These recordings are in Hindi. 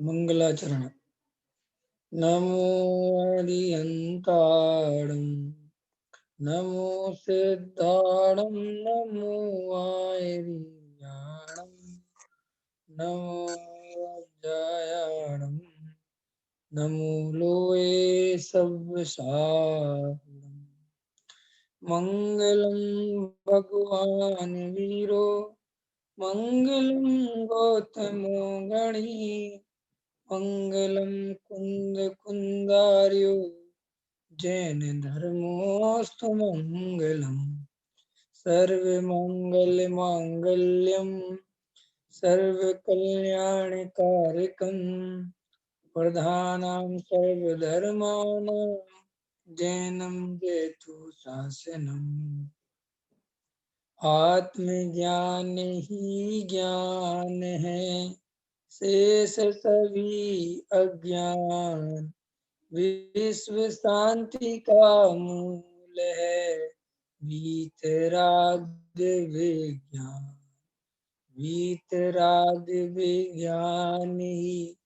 मंगलाचरण। नमो अरिहंताणं, नमो सिद्धाणं, नमो आयर्याणं, नमो वज्रायणं, नमो लोये सव्यसाचिनं। मंगलं भगवान् वीरो, मंगलं गौतमो गणी, मंगलम कुंद कुंदार्यो, जैन धर्मोस्तु मंगलम। सर्व मंगल मांगल्यम, सर्व कल्याणकारकम, प्रधानां सर्वधर्माणां, जैनम जयतु शासनम। आत्मज्ञान ही ज्ञान है, शेष सभी अज्ञान, विश्व शांति का मूल है, वीतराग विज्ञान। वीतराग विज्ञान ही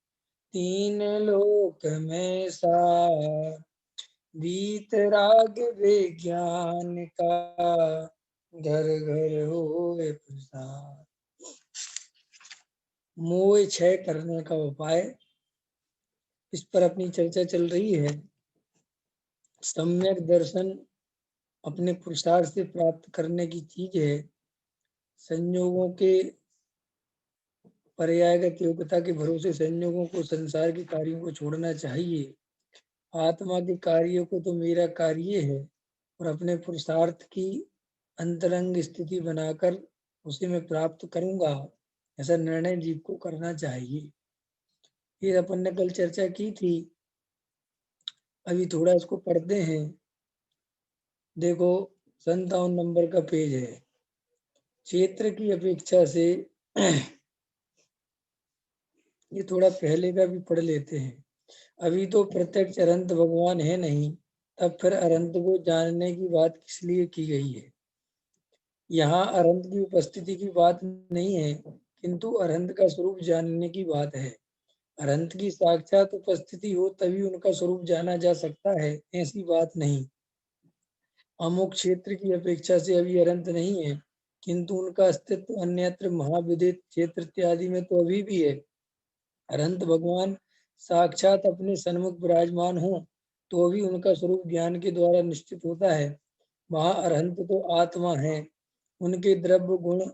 तीन लोक में सार, वीतराग विज्ञान का घर घर होवे प्रसार। मोह क्षय करने का उपाय, इस पर अपनी चर्चा चल रही है। सम्यक दर्शन अपने पुरुषार्थ से प्राप्त करने की चीज है। संयोगों के पर्यायगत योग्यता के भरोसे संयोगों को, संसार के कार्यों को छोड़ना चाहिए। आत्मा के कार्यों को तो मेरा कार्य है और अपने पुरुषार्थ की अंतरंग स्थिति बनाकर उसे मैं प्राप्त करूंगा, ऐसा निर्णय जीव को करना चाहिए। ये अपन ने कल चर्चा की थी, अभी थोड़ा इसको पढ़ते हैं। देखो 57 नंबर का पेज है। क्षेत्र की अपेक्षा से ये थोड़ा पहले का भी पढ़ लेते हैं। अभी तो प्रत्यक्ष अनंत भगवान है नहीं, तब फिर अनंत को जानने की बात किस लिए की गई है। यहाँ अनंत की उपस्थिति की बात नहीं है, किंतु अनंत का स्वरूप जानने की बात है। अनंत की साक्षात उपस्थिति हो तभी उनका स्वरूप जाना जा सकता है, ऐसी बात नहीं। अमुक क्षेत्र की अपेक्षा से अभी अनंत नहीं है, किंतु उनका अस्तित्व अन्यत्र महाविदित क्षेत्र इत्यादि में तो अभी भी है। अनंत भगवान साक्षात अपने सन्मुख विराजमान हो तो भी उनका स्वरूप ज्ञान के द्वारा निश्चित होता है। वहाँ अरहंत तो आत्मा है, उनके द्रव्य गुण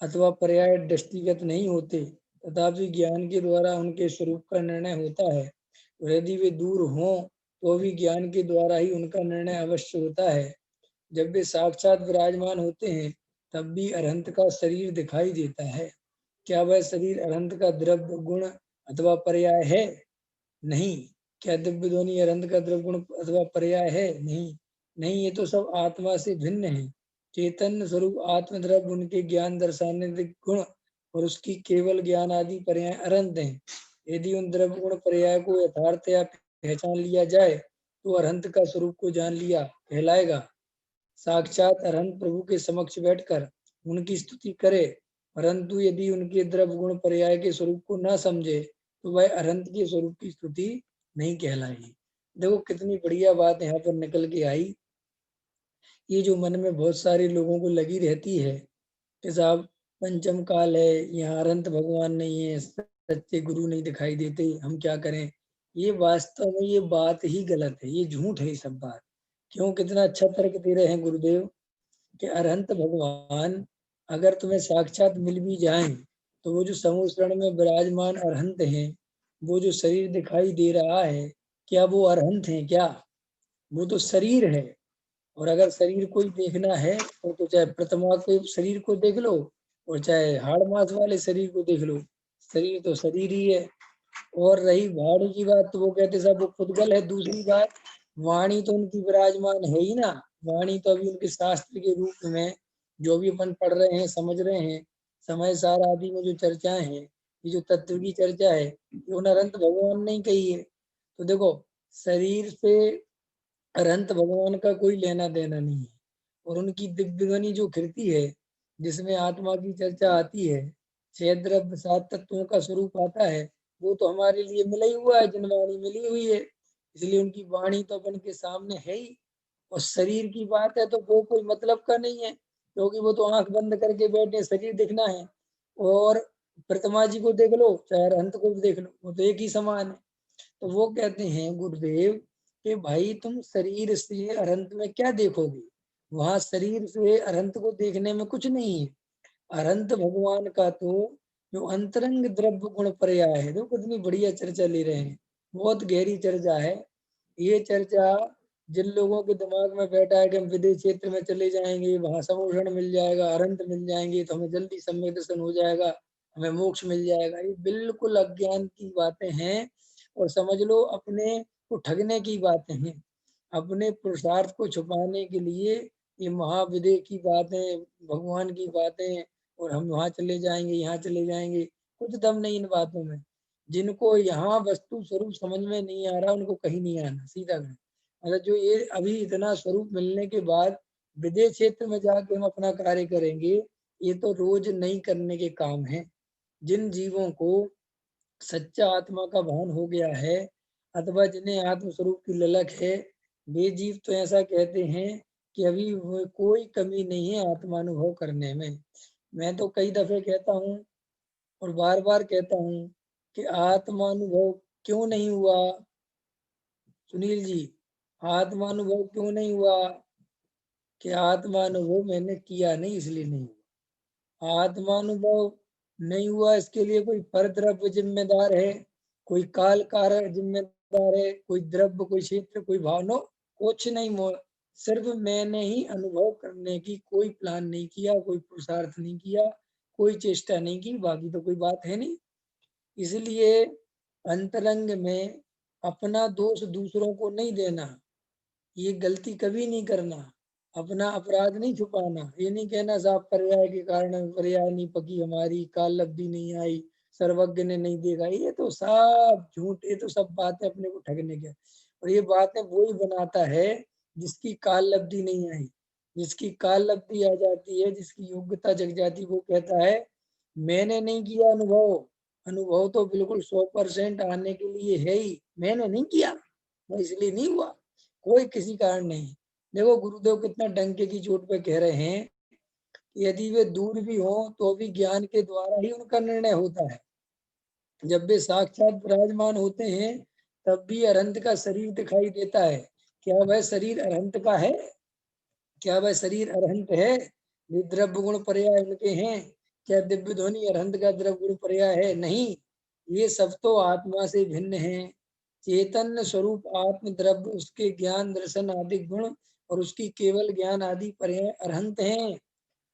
अथवा पर्याय दृष्टिगत नहीं होते, तथापि ज्ञान के द्वारा उनके स्वरूप का निर्णय होता है। और यदि वे दूर हों तो भी ज्ञान के द्वारा ही उनका निर्णय अवश्य होता है। जब वे साक्षात विराजमान होते हैं तब भी अरहंत का शरीर दिखाई देता है। क्या वह शरीर अरहंत का द्रव्य गुण अथवा पर्याय है? नहीं। क्या दिव्य ध्वनि अरहंत का द्रव्य गुण अथवा पर्याय है? नहीं। नहीं, ये तो सब आत्मा से भिन्न है। चैतन्य स्वरूप आत्मद्रव्य उनके ज्ञान दर्शाने गुण और उसकी केवल ज्ञान आदि पर्याय अरहंत हैं। यदि उन द्रव्य गुण पर्याय को यथार्थ या पहचान लिया जाए तो अरहंत का स्वरूप को जान लिया कहलाएगा। साक्षात अरहंत प्रभु के समक्ष बैठकर उनकी स्तुति करे, परंतु यदि उनके द्रव्य गुण पर्याय के स्वरूप को न समझे तो वह अरहंत के स्वरूप की स्तुति नहीं कहलाएगी। देखो कितनी बढ़िया बात यहाँ पर निकल के आई। ये जो मन में बहुत सारे लोगों को लगी रहती है कि साहब पंचम काल है, यहाँ अनंत भगवान नहीं है, सच्चे गुरु नहीं दिखाई देते, हम क्या करें। ये वास्तव में ये बात ही गलत है, ये झूठ है ये सब बात। क्यों? कितना अच्छा तर्क दे रहे हैं गुरुदेव कि अरहंत भगवान अगर तुम्हें साक्षात मिल भी जाएं तो वो जो समुद्र में विराजमान अरहंत हैं, वो जो शरीर दिखाई दे रहा है, क्या वो अरहंत हैं? क्या वो तो शरीर है। और अगर शरीर को ही देखना है तो चाहे प्रतिमा के शरीर को देख लो और चाहे हाड़ मांस वाले शरीर को देख लो, शरीर तो शरीर ही है। और रही वाणी की बात तो वो कहते सब वो खुदगल है। दूसरी बात, वाणी तो उनकी विराजमान है ही ना। वाणी तो अभी उनके शास्त्र के रूप में जो भी अपन पढ़ रहे हैं, समझ रहे हैं, समय सार आदि में जो चर्चाएं हैं, ये जो तत्व की चर्चा है, ये उन अनंत भगवान ने कही है। तो देखो शरीर से अनंत भगवान का कोई लेना देना नहीं है। और उनकी दिव्य ध्वनि जो कृति है जिसमें आत्मा की चर्चा आती है, छह द्रव्य सात तत्वों का स्वरूप आता है, वो तो हमारे लिए मिला ही हुआ है, जिनवाणी मिली हुई है, इसलिए उनकी वाणी तो अपन के सामने है ही। और शरीर की बात है तो वो कोई मतलब का नहीं है, क्योंकि वो तो आंख बंद करके बैठे, शरीर दिखना है। और प्रतिमा जी को देख लो चाहे अरहंत को भी देख लो, वो तो एक ही समान है। तो वो कहते हैं गुरुदेव कि भाई तुम शरीर से अरहंत में क्या देखोगे, वहां शरीर से अरहंत को देखने में कुछ नहीं है। अरहंत भगवान का तो जो अंतरंग द्रव्य गुण पर्याय है, देखो कितनी बढ़िया चर्चा ले रहे हैं, बहुत गहरी चर्चा है। ये चर्चा जिन लोगों के दिमाग में बैठा है कि हम विदेश क्षेत्र में चले जाएंगे, वहां समोषण मिल जाएगा, अरंत मिल जाएंगे तो हमें जल्दी सम्यक दर्शन हो जाएगा, हमें मोक्ष मिल जाएगा, ये बिल्कुल अज्ञान की बातें हैं। और समझ लो अपने को ठगने की बातें हैं, अपने पुरुषार्थ को छुपाने के लिए ये महाविदेह की बातें, भगवान की बातें, और हम वहां चले जाएंगे, यहाँ चले जाएंगे, कुछ दम नहीं इन बातों में। जिनको यहाँ वस्तु स्वरूप समझ में नहीं आ रहा उनको कहीं नहीं आना, सीधा गए। मतलब जो ये अभी इतना स्वरूप मिलने के बाद विदेश क्षेत्र में जाके हम अपना कार्य करेंगे, ये तो रोज नहीं करने के काम है। जिन जीवों को सच्चा आत्मा का भान हो गया है, अथवा जिन्हें आत्म स्वरूप की ललक है, वे जीव तो ऐसा कहते हैं कि अभी वो कोई कमी नहीं है आत्मानुभव करने में। मैं तो कई दफे कहता हूँ और बार बार कहता हूँ कि आत्मानुभव क्यों नहीं हुआ सुनील जी, आत्मानुभव क्यों नहीं हुआ? कि आत्मानुभव मैंने किया नहीं इसलिए नहीं हुआ। आत्मानुभव नहीं हुआ इसके लिए कोई पर द्रव्य जिम्मेदार है, कोई काल कारक जिम्मेदार है, कोई द्रव्य, कोई क्षेत्र, कोई भावना, कुछ नहीं। सिर्फ मैंने ही अनुभव करने की कोई प्लान नहीं किया, कोई पुरुषार्थ नहीं किया, कोई चेष्टा नहीं की, बाकी तो कोई बात है नहीं। इसलिए अंतरंग में अपना दोष दूसरों को नहीं देना, ये गलती कभी नहीं करना। अपना अपराध नहीं छुपाना, ये नहीं कहना साहब पर्याय के कारण पर्याय नहीं पकी हमारी, काल लब्धि नहीं आई, सर्वज्ञ ने नहीं देखा, ये तो सब झूठ, ये तो सब बातें अपने को ठगने के। और ये बातें वही बनाता है जिसकी काल लब्धि नहीं आई। जिसकी काल लब्धि आ जाती है, जिसकी योग्यता जग जाती है, वो कहता है मैंने नहीं किया अनुभव। अनुभव तो बिल्कुल 100% आने के लिए है ही, मैंने नहीं किया, वो इसलिए नहीं हुआ, कोई किसी कारण नहीं। देखो गुरुदेव कितना डंके की चोट पे कह रहे हैं कि यदि वे दूर भी हो तो भी ज्ञान के द्वारा ही उनका निर्णय होता है। जब वे साक्षात विराजमान होते हैं तब भी अरहंत का शरीर दिखाई देता है। क्या वह शरीर अरहंत का है? क्या वह शरीर अरहंत है? ये द्रव्य गुण पर्याय उनके हैं। क्या दिव्य ध्वनि अरहंत का द्रव्य गुण पर्याय है? नहीं, ये सब तो आत्मा से भिन्न है। चैतन्य स्वरूप आत्म द्रव्य, उसके ज्ञान दर्शन आदि गुण और उसकी केवल ज्ञान आदि पर्याय अरहंत हैं।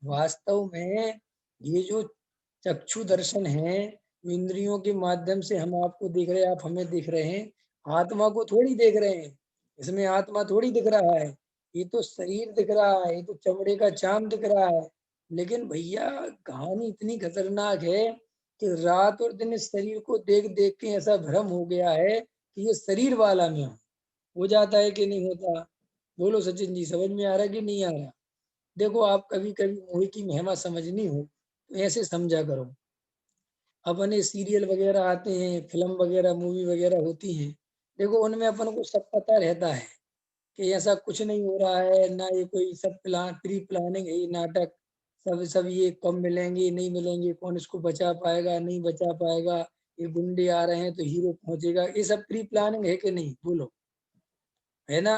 वास्तव में ये जो चक्षु दर्शन है, इंद्रियों के माध्यम से हम आपको देख रहे हैं, आप हमें देख रहे हैं, आत्मा को थोड़ी देख रहे हैं। इसमें आत्मा थोड़ी दिख रहा है, ये तो शरीर दिख रहा है, ये तो चमड़े का चाम दिख रहा है। लेकिन भैया कहानी इतनी खतरनाक है कि रात और दिन इस शरीर को देख देख के ऐसा भ्रम हो गया है कि ये शरीर वाला में हो जाता है कि नहीं होता? बोलो सचिन जी, समझ में आ रहा है कि नहीं आ रहा? देखो आप कभी कभी मोह की महिमा समझनी हो तो ऐसे समझा करो। अपने सीरियल वगैरह आते हैं, फिल्म वगैरह, मूवी वगैरह होती हैं, देखो उनमें अपन को सब पता रहता है कि ऐसा कुछ नहीं हो रहा है ना, ये कोई सब प्री प्लानिंग है, ये नाटक सब ये कब मिलेंगे नहीं मिलेंगे, कौन इसको बचा पाएगा नहीं बचा पाएगा, ये गुंडे आ रहे हैं तो हीरो पहुंचेगा, ये सब प्री प्लानिंग है कि नहीं? बोलो, है ना?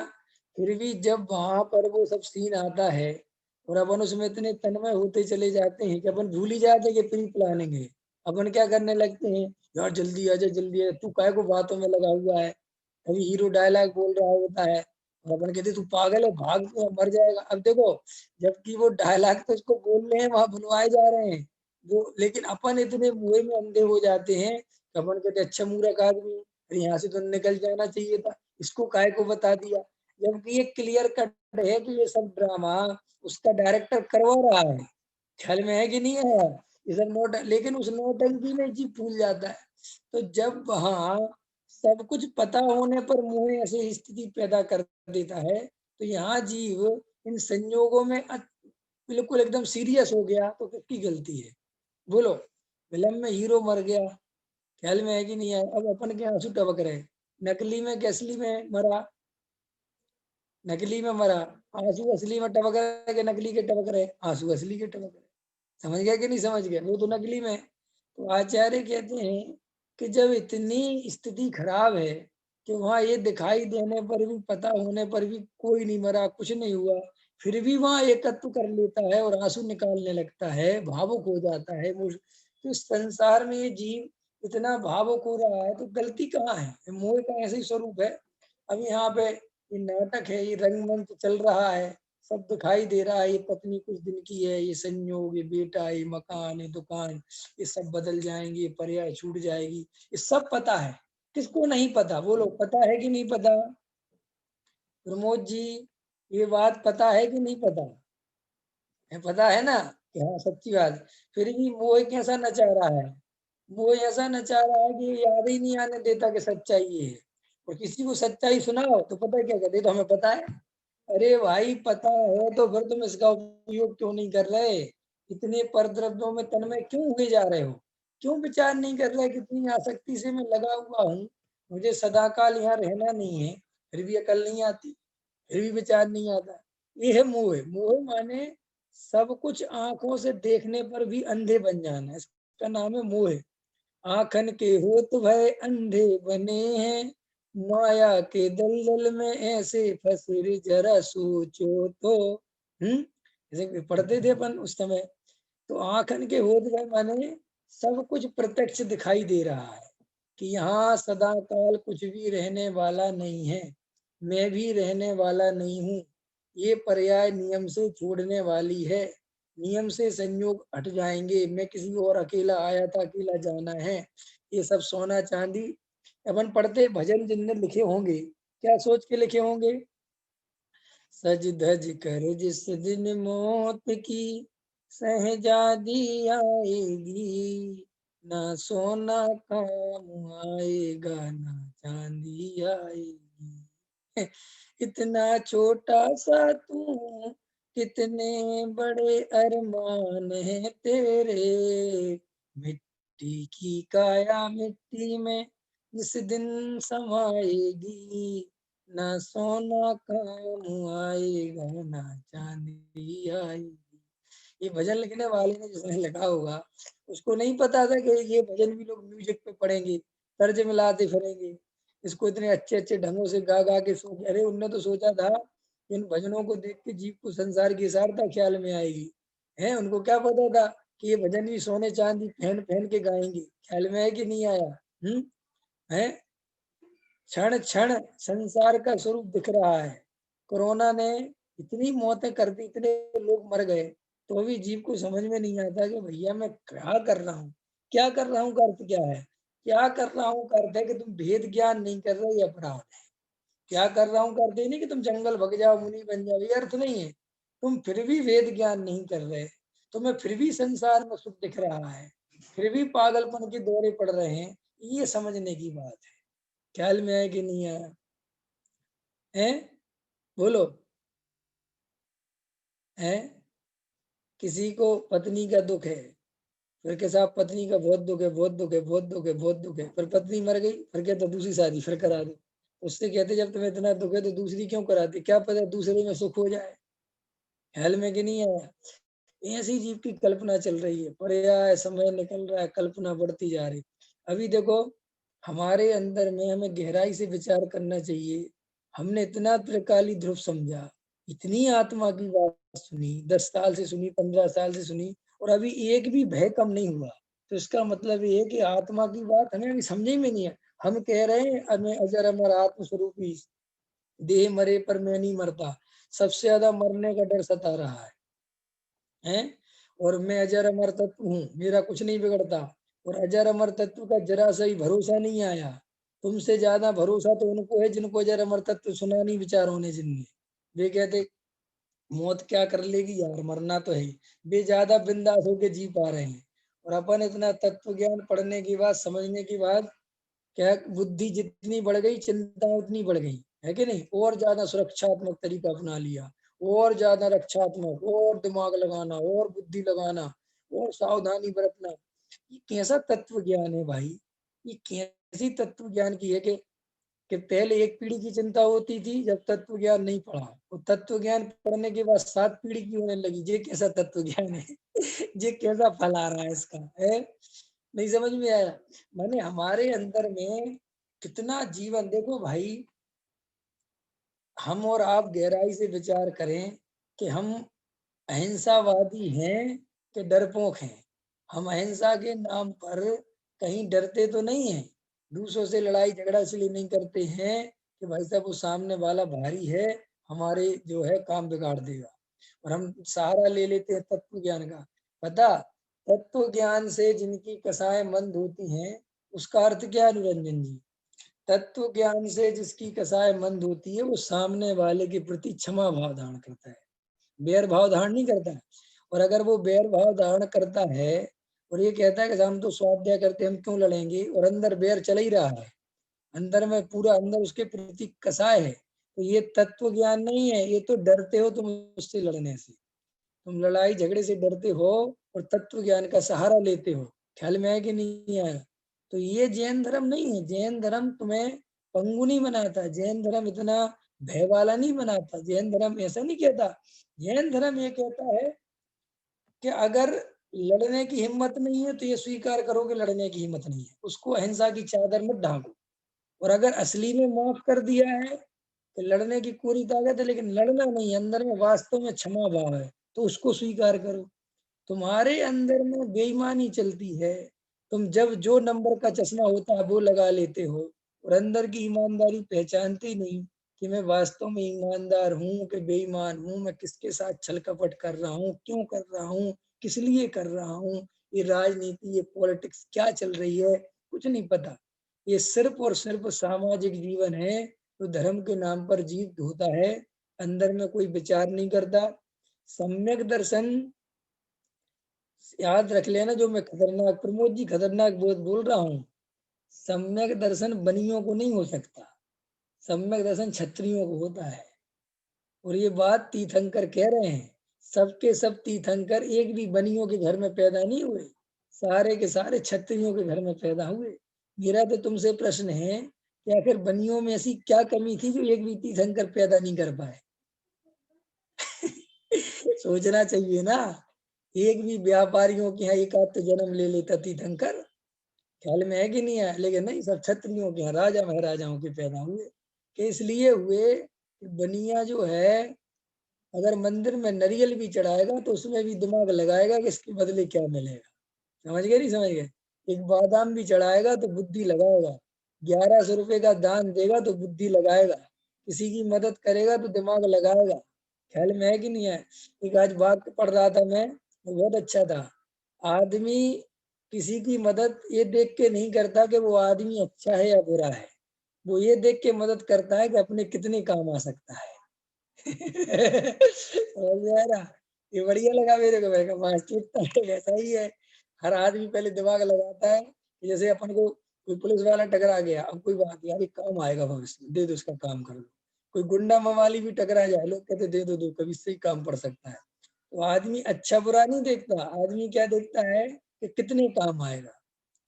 फिर भी जब वहां पर वो सब सीन आता है और अपन उसमें इतने तन्मय होते चले जाते हैं कि अपन भूल ही जाते हैं कि प्री प्लानिंग है। अपन क्या करने लगते हैं, यार जल्दी आ जा जल्दी आ जा, तू काय को बातों में लगा हुआ है, अभी हीरो डायलॉग बोल रहा होता है और अपन कहते तू पागल है, भाग तू मर जाएगा। अब देखो, जबकि वो डायलॉग तो उसको बोल रहे हैं, वहां बुलवाए जा रहे हैं वो, लेकिन अपन इतने मुंह में अंधे हो जाते हैं कि अपन कहते अच्छा मूर्ख आदमी, अरे यहाँ से तो निकल जाना चाहिए था, इसको काय को बता दिया। जबकि ये क्लियर कट है कि ये सब ड्रामा उसका डायरेक्टर करवा रहा है। ख्याल में है कि नहीं है? ये सब नोट, लेकिन उस नोटंकी में जीव भूल जाता है। तो जब वहां सब कुछ पता होने पर मुंह ऐसी स्थिति पैदा कर देता है, तो यहाँ जीव इन संयोगों में बिल्कुल एकदम सीरियस हो गया, तो किसकी गलती है? बोलो, फिल्म में हीरो मर गया, ख्याल में है कि नहीं है? अब अपन के आंसू टपक रहे, नकली में कि असली में मरा? नकली में मरा, आंसू असली में टपक रहे कि नकली के टपक रहे? आंसू असली के टपक रहे। समझ गया कि नहीं समझ गया? वो तो नकली में है। तो आचार्य कहते हैं कि जब इतनी स्थिति खराब है कि वहां ये दिखाई देने पर भी, पता होने पर भी कोई नहीं मरा, कुछ नहीं हुआ, फिर भी वहां एकत्व कर लेता है और आंसू निकालने लगता है, भावुक हो जाता है वो। तो इस संसार में ये जीव इतना भावुक हो रहा है तो गलती कहाँ है? ये मोह का ऐसे ही स्वरूप है। अब यहाँ पे ये नाटक है, ये रंगमंच चल रहा है, सब दिखाई दे रहा है। ये पत्नी कुछ दिन की है, ये संयोग, ये बेटा, ये मकान, ये दुकान, ये सब बदल जाएंगे, ये पर्याय छूट जाएगी, ये सब पता है। किसको नहीं पता? बोलो, पता है कि नहीं पता? प्रमोद जी, ये बात पता है कि नहीं पता? है, पता है ना कि हाँ सच्ची बात। फिर भी वो एक ऐसा नचा रहा है, वो ऐसा नचा रहा है कि याद ही नहीं आने देता कि सच्चाई ये है। और किसी को सच्चाई सुनाओ तो पता है क्या कहते? तो हमें पता है। अरे भाई, पता है तो फिर तुम इसका उपयोग क्यों नहीं कर रहे? इतने परद्रव्यों में तन्मय क्यों हुए जा रहे हो? क्यों विचार नहीं कर रहे? कितनी आसक्ति से मैं लगा हुआ हूँ, मुझे सदाकाल यहाँ रहना नहीं है, फिर भी अकल नहीं आती, फिर भी विचार नहीं आता। ये है मोह। मोह माने सब कुछ आंखों से देखने पर भी अंधे बन जाना, इसका नाम है मोह। आखन के होत भय अंधे बने हैं, माया के दलदल में ऐसे फंसे रे, जरा सोचो तो। जैसे पढ़ते थे अपन उस समय। तो आखन के होत भय माने सब कुछ प्रत्यक्ष दिखाई दे रहा है कि यहाँ सदा काल कुछ भी रहने वाला नहीं है, मैं भी रहने वाला नहीं हूँ। ये पर्याय नियम से छोड़ने वाली है, नियम से संयोग हट जाएंगे, मैं किसी और अकेला आया था, अकेला जाना है। ये सब सोना चांदी अपन पढ़ते भजन जिनने लिखे होंगे, क्या सोच के लिखे होंगे? सज धज कर जिस दिन मौत की सहजादी आएगी, ना सोना काम आएगा, ना चांदी आएगी। इतना छोटा सा तू, कितने बड़े अरमान है तेरे, मिट्टी की काया मिट्टी में जिस दिन समाएगी, ना सोना काम आएगा, ना चांदी आएगी। ये भजन लिखने वाले ने जिसने लिखा होगा, उसको नहीं पता था कि ये भजन भी लोग म्यूजिक पे पढ़ेंगे, तर्ज मिलाते फिरेंगे, इसको इतने अच्छे अच्छे ढंगों से गा गा के सोच। अरे उनने तो सोचा था इन भजनों को देख के जीव को संसार की सारता ख्याल में आएगी। है, उनको क्या पता था कि ये भजन भी सोने चांदी पहन पहन के गाएंगे? ख्याल में है कि नहीं आया? है। क्षण क्षण संसार का स्वरूप दिख रहा है। कोरोना ने इतनी मौतें कर दी, इतने लोग मर गए, तो भी जीव को समझ में नहीं आता कि भैया मैं क्या कर रहा हूँ, क्या कर रहा हूँ का अर्थ क्या है? क्या कर रहा हूँ का अर्थ है कि तुम भेद ज्ञान नहीं कर रहे, ये अपराध है। क्या कर रहा हूँ का अर्थ नहीं कि तुम जंगल भग जाओ, मुनि बन जाओ, ये अर्थ नहीं है। तुम फिर भी वेद ज्ञान नहीं कर रहे, तुम्हें फिर भी संसार में सुख दिख रहा है, फिर भी पागलपन के दौरे पड़ रहे हैं, ये समझने की बात है। ख्याल में आया कि नहीं आया? है, बोलो। है, किसी को पत्नी का दुख है, फिर के साहब पत्नी का बहुत दुख है, बहुत दुख है, बहुत दुख है, बहुत दुख है, फिर पत्नी मर गई, फिर कहता दूसरी शादी फिर करा दो। उससे कहते जब तुम्हें इतना दुख है तो दूसरी क्यों कराती, क्या पता दूसरे में सुख हो जाए। ख्याल में कि नहीं आया? ऐसी जीव की कल्पना चल रही है, पर्याय समय निकल रहा है, कल्पना बढ़ती जा रही। अभी देखो, हमारे अंदर में हमें गहराई से विचार करना चाहिए। हमने इतना त्रिकाली ध्रुव समझा, इतनी आत्मा की बात सुनी, 10 साल से सुनी, 15 साल से सुनी, और अभी एक भी भय कम नहीं हुआ। तो इसका मतलब ये है कि आत्मा की बात हमें अभी समझ में नहीं है। हम कह रहे हैं हमें अजर अमर आत्म स्वरूपी, देह मरे पर मैं नहीं मरता, सबसे ज्यादा मरने का डर सता रहा है। और मैं अजर अमर तत्व हूँ, मेरा कुछ नहीं बिगड़ता। और अजर अमर तत्व का जरा सा ही भरोसा नहीं आया। तुमसे ज्यादा भरोसा तो उनको है जिनको अजर अमर तत्व सुना नहीं विचारों ने, जिनने वे कहते मौत क्या कर लेगी यार, मरना तो है ही। वे ज्यादा बिंदास होके जी पा रहे हैं। और अपन इतना तत्व ज्ञान पढ़ने के बाद, समझने के बाद, क्या बुद्धि जितनी बढ़ गई, चिंता उतनी बढ़ गई, है कि नहीं? और ज्यादा सुरक्षात्मक तरीका अपना लिया, और ज्यादा रक्षात्मक, और दिमाग लगाना, और बुद्धि लगाना, और सावधानी बरतना। ये कैसा तत्व ज्ञान है भाई? ये कैसी तत्व ज्ञान की है कि पहले एक पीढ़ी की चिंता होती थी जब तत्व ज्ञान नहीं पढ़ा, और तत्व ज्ञान पढ़ने के बाद 7 पीढ़ी की होने लगी। ये कैसा तत्व ज्ञान है? ये कैसा फल आ रहा है इसका, है? नहीं समझ में आया। माने हमारे अंदर में कितना जीवन, देखो भाई, हम और आप गहराई से विचार करें कि हम अहिंसावादी हैं कि डरपोक हैं। हम अहिंसा के नाम पर कहीं डरते तो नहीं हैं, दूसरों से लड़ाई झगड़ा इसलिए नहीं करते हैं कि भाई साहब वो सामने वाला भारी है, हमारे जो है काम बिगाड़ देगा, और हम सहारा ले लेते हैं तत्व ज्ञान का। पता, तत्व ज्ञान से जिनकी कसाएं मंद होती हैं, उसका अर्थ क्या है निरंजन जी? तत्व ज्ञान से जिसकी कसाय मंद होती है, वो सामने वाले के प्रति क्षमा भाव धारण करता है, बैर भाव धारण नहीं करता है। और अगर वो बैर भाव धारण करता है और ये कहता है कि हम तो स्वाध्याय करते, हम क्यों लड़ेंगे, और अंदर बैर चल ही रहा है, अंदर में पूरा अंदर उसके प्रति कसाय है, तो ये तत्व ज्ञान नहीं है, ये तो डरते हो तुम उससे लड़ने से, तुम लड़ाई झगड़े से डरते हो और तत्व ज्ञान का सहारा लेते हो। ख्याल में है कि नहीं आया? तो ये जैन धर्म नहीं है। जैन धर्म तुम्हें पंगु नहीं बनाता, जैन धर्म इतना भय वाला नहीं बनाता, जैन धर्म ऐसा नहीं कहता। जैन धर्म ये कहता है कि अगर लड़ने की हिम्मत नहीं है तो ये स्वीकार करो कि लड़ने की हिम्मत नहीं है, उसको अहिंसा की चादर में ढांको। और अगर असली में माफ कर दिया है तो लड़ने की पूरी ताकत है, लेकिन लड़ना नहीं, अंदर में वास्तव में क्षमा भाव है, तो उसको स्वीकार करो। तुम्हारे अंदर में बेईमानी चलती है, तुम जब जो नंबर का चश्मा होता है वो लगा लेते हो, और अंदर की ईमानदारी पहचानते ही नहीं कि मैं वास्तव में ईमानदार हूँ कि बेईमान हूँ, मैं किसके साथ छल कपट कर रहा हूँ, क्यों कर रहा हूँ, किस लिए कर रहा हूँ, ये राजनीति, ये पॉलिटिक्स क्या चल रही है, कुछ नहीं पता। ये सिर्फ और सिर्फ सामाजिक जीवन है, तो धर्म के नाम पर जीत होता है, अंदर में कोई विचार नहीं करता। सम्यक दर्शन याद रख लेना, जो मैं खतरनाक, प्रमोद जी खतरनाक बोल रहा हूँ। सम्यक दर्शन बनियों को नहीं हो सकता, सम्यक दर्शन क्षत्रियों को होता है। और ये बात तीर्थंकर कह रहे हैं, सबके सब तीर्थंकर एक भी बनियों के घर में पैदा नहीं हुए, सारे के सारे क्षत्रियों के घर में पैदा हुए। मेरा तो तुमसे प्रश्न है कि आखिर बनियों में ऐसी क्या कमी थी जो एक भी तीर्थंकर पैदा नहीं कर पाए? सोचना चाहिए ना। एक भी व्यापारियों के यहाँ एक आध तो जन्म ले लेता तीर्थंकर, ख्याल में है कि नहीं है? लेकिन नहीं, सब क्षत्रियों के यहाँ राजा महाराजाओं के पैदा हुए। कि इसलिए हुए कि बनिया जो है, अगर मंदिर में नारियल भी चढ़ाएगा तो उसमें भी दिमाग लगाएगा कि इसके बदले क्या मिलेगा। समझ गए नहीं समझ गए? एक बादाम भी चढ़ाएगा तो बुद्धि लगाएगा, 1100 रुपए का दान देगा तो बुद्धि लगाएगा, किसी की मदद करेगा तो दिमाग लगाएगा। ख्याल में है कि नहीं है? एक आज वाक्य पढ़ रहा था मैं, वो बहुत अच्छा था। आदमी किसी की मदद ये देख के नहीं करता कि वो आदमी अच्छा है या बुरा है, वो ये देख के मदद करता है कि अपने कितने काम आ सकता है। समझ में आया ना? ये बढ़िया लगा मेरे को, मैंने कहा वास्तविकता है वैसा ही है। हर आदमी पहले दिमाग लगाता है कि जैसे अपन को कोई पुलिस वाला टकरा गया, अब कोई बात यार ये काम आएगा भविष्य में, दे दो इसका काम कर दो। कोई गुंडा मवाली भी टकरा जाए, लोग कहते दे दो कभी इससे ही काम पड़ सकता है। तो आदमी अच्छा बुरा नहीं देखता, आदमी क्या देखता है कि कितने काम आएगा।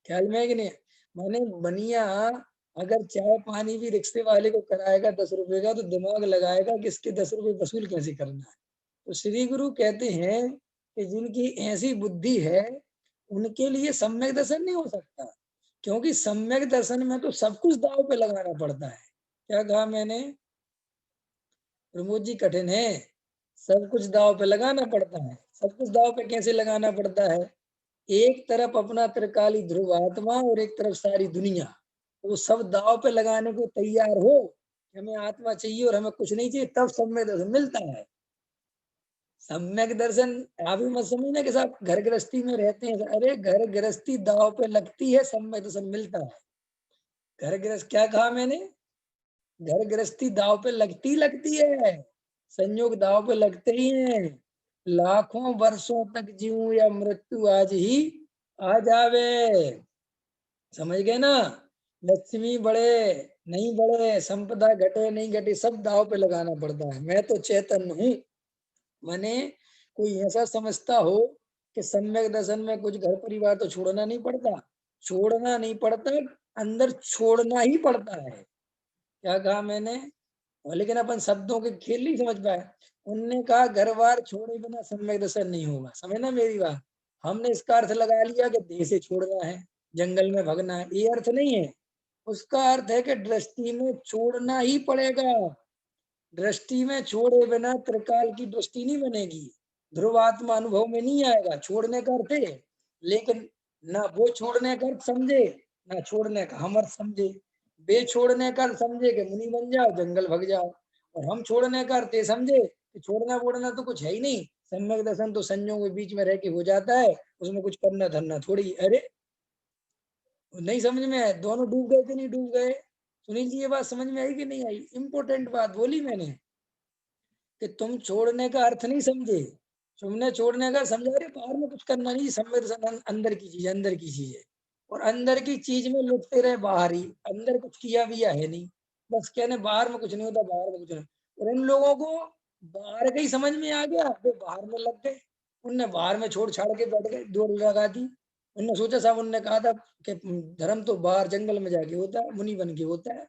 ख्याल में है कि नहीं? माने बनिया अगर चाय पानी भी रिक्शे वाले को कराएगा 10 रुपए का, तो दिमाग लगाएगा कि इसके 10 रुपए वसूल कैसे करना है। तो श्री गुरु कहते हैं कि जिनकी ऐसी बुद्धि है उनके लिए सम्यक दर्शन नहीं हो सकता, क्योंकि सम्यक दर्शन में तो सब कुछ दांव पे लगाना पड़ता है। क्या कहा मैंने? प्रमोद जी कठिन है, सब कुछ दांव पे लगाना पड़ता है। सब कुछ दांव पे कैसे लगाना पड़ता है? एक तरफ अपना त्रिकाली ध्रुव आत्मा और एक तरफ सारी दुनिया, वो सब दाव पे लगाने को तैयार हो कि हमें आत्मा चाहिए और हमें कुछ नहीं चाहिए, तब सम्यक दर्शन मिलता है। सम्यक दर्शन आप भी मत समझना कि साहब घर गृहस्थी में रहते हैं, अरे घर गृहस्थी दाव पे लगती है, सम्यक दर्शन मिलता है। घर गृहस्थ क्या कहा मैंने? घर गृहस्थी दाव पे लगती है, संयोग दाव पे लगते ही हैं। लाखों वर्षों तक जीऊं या मृत्यु आज ही आ जावे। समझ गए ना? लक्ष्मी बढ़े नहीं बढ़े, संपदा घटे नहीं घटे, सब दाव पे लगाना पड़ता है। मैं तो चैतन्य हूँ। माने कोई ऐसा समझता हो कि सम्यक दर्शन में कुछ घर परिवार तो छोड़ना नहीं पड़ता, छोड़ना नहीं पड़ता। अंदर छोड़ना ही पड़ता है। क्या कहा मैंने? और लेकिन अपन शब्दों के खेल नहीं समझ पाए। उनने कहा घर बार छोड़े बिना सम्यक दर्शन नहीं होगा। समझना मेरी बात। हमने इसका अर्थ लगा लिया कि देह से छोड़ना है, जंगल में भगना है, ये अर्थ नहीं है। उसका अर्थ है कि दृष्टि में छोड़ना ही पड़ेगा। दृष्टि में छोड़े बिना त्रिकाल की दृष्टि नहीं बनेगी, ध्रुवात्मा अनुभव में नहीं आएगा। छोड़ने का अर्थ है, लेकिन ना वो छोड़ने का अर्थ समझे, ना छोड़ने का हम अर्थ समझे। बे छोड़ने का अर्थ समझे कि मुनि बन जाओ, जंगल भग जाओ, और हम छोड़ने का अर्थ ये समझे कि छोड़ना बोड़ना तो कुछ है ही नहीं। सम्यक दर्शन तो संजों के बीच में रह के हो जाता है, उसमें कुछ करना धरना थोड़ी। अरे नहीं समझ में आए? दोनों डूब गए कि नहीं डूब गए? सुनील जी ये बात समझ में आई कि नहीं आई? इंपॉर्टेंट बात बोली मैंने कि तुम छोड़ने का अर्थ नहीं समझे। तुमने छोड़ने का समझा, रहे बाहर में कुछ करना नहीं, संवेदन अंदर की चीज, अंदर की चीज है। और अंदर की चीज में लुटते रहे बाहर ही, अंदर कुछ किया भी है नहीं। बस कहने बाहर में कुछ नहीं होता, बाहर में कुछ नहीं। और उन लोगों को बाहर का ही समझ में आ गया, वो बाहर में लग गए। उनने बाहर में छोड़ छाड़ के बैठ गए, दौड़ लगा दी। उनने सोचा साहब, उनने कहा था कि धर्म तो बाहर जंगल में जाके होता है, मुनि बन के होता है,